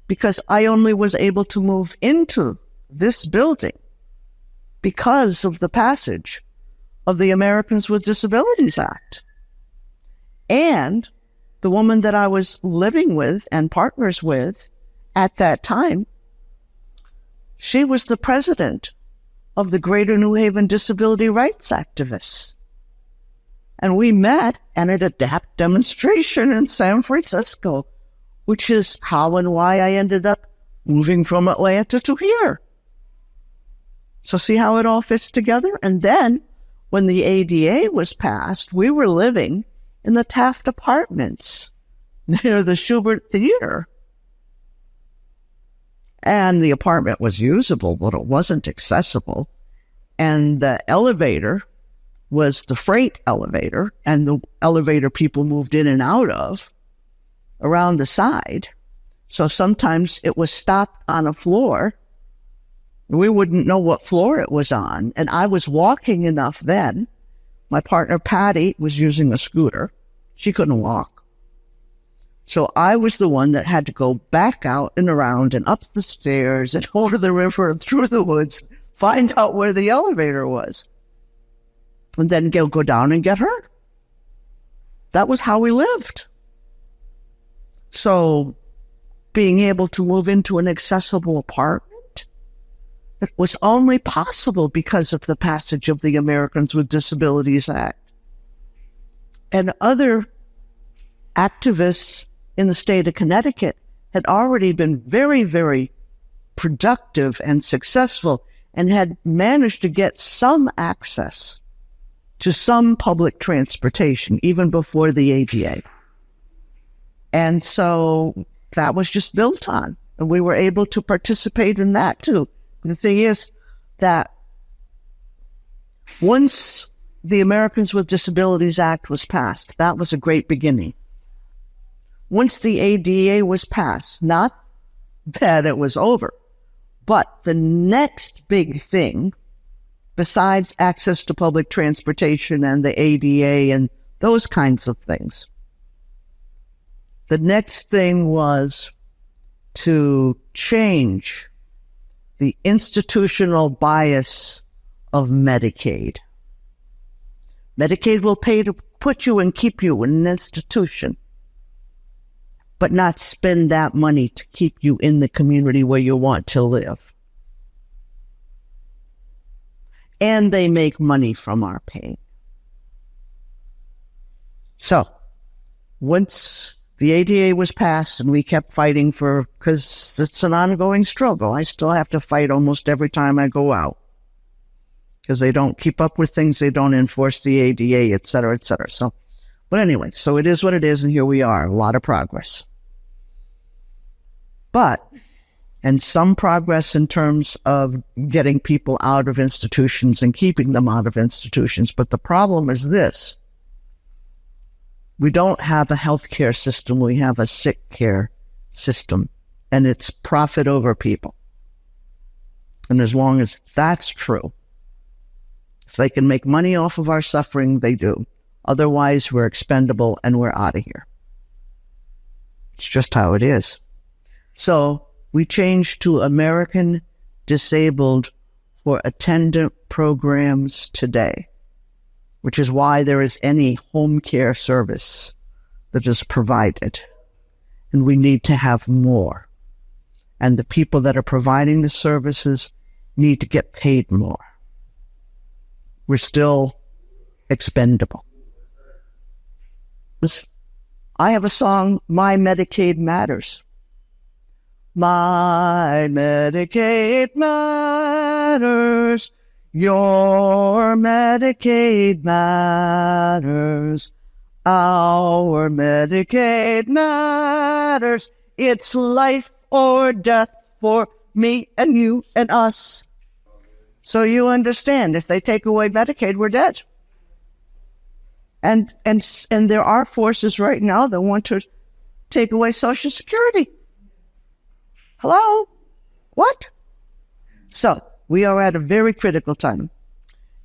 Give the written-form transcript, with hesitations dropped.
because I only was able to move into this building because of the passage of the Americans with Disabilities Act. And the woman that I was living with and partners with at that time, she was the president of the Greater New Haven Disability Rights Activists. And we met at an ADAPT demonstration in San Francisco, which is how and why I ended up moving from Atlanta to here. So see how it all fits together? And then when the ADA was passed, we were living in the Taft Apartments near the Schubert Theater. And the apartment was usable, but it wasn't accessible. And the elevator was the freight elevator, and the elevator people moved in and out of around the side. So sometimes it was stopped on a floor. We wouldn't know what floor it was on. And I was walking enough then. My partner, Patty, was using a scooter. She couldn't walk. So I was the one that had to go back out and around and up the stairs and over the river and through the woods, find out where the elevator was, and then go down and get her. That was how we lived. So being able to move into an accessible apartment, it was only possible because of the passage of the Americans with Disabilities Act. And other activists in the state of Connecticut had already been very, very productive and successful and had managed to get some access to some public transportation even before the ADA. And so that was just built on, and we were able to participate in that too. The thing is that once the Americans with Disabilities Act was passed, that was a great beginning. Once the ADA was passed, not that it was over, but the next big thing, besides access to public transportation and the ADA and those kinds of things, the next thing was to change the institutional bias of Medicaid. Medicaid will pay to put you and keep you in an institution, but not spend that money to keep you in the community where you want to live. And they make money from our pain. So, once the ADA was passed and we kept fighting because it's an ongoing struggle. I still have to fight almost every time I go out because they don't keep up with things, they don't enforce the ADA, et cetera, et cetera. So, but anyway, so it is what it is, and here we are, a lot of progress. And some progress in terms of getting people out of institutions and keeping them out of institutions. But the problem is this. We don't have a healthcare system. We have a sick care system, and it's profit over people. And as long as that's true, if they can make money off of our suffering, they do. Otherwise, we're expendable and we're out of here. It's just how it is. So we changed to American Disabled for Attendant programs today, which is why there is any home care service that is provided. And we need to have more. And the people that are providing the services need to get paid more. We're still expendable. I have a song, My Medicaid Matters. My Medicaid matters. Your Medicaid matters. Our Medicaid matters. It's life or death for me and you and us. So you understand, if they take away Medicaid, we're dead. And there are forces right now that want to take away Social Security. Hello? What? So we are at a very critical time.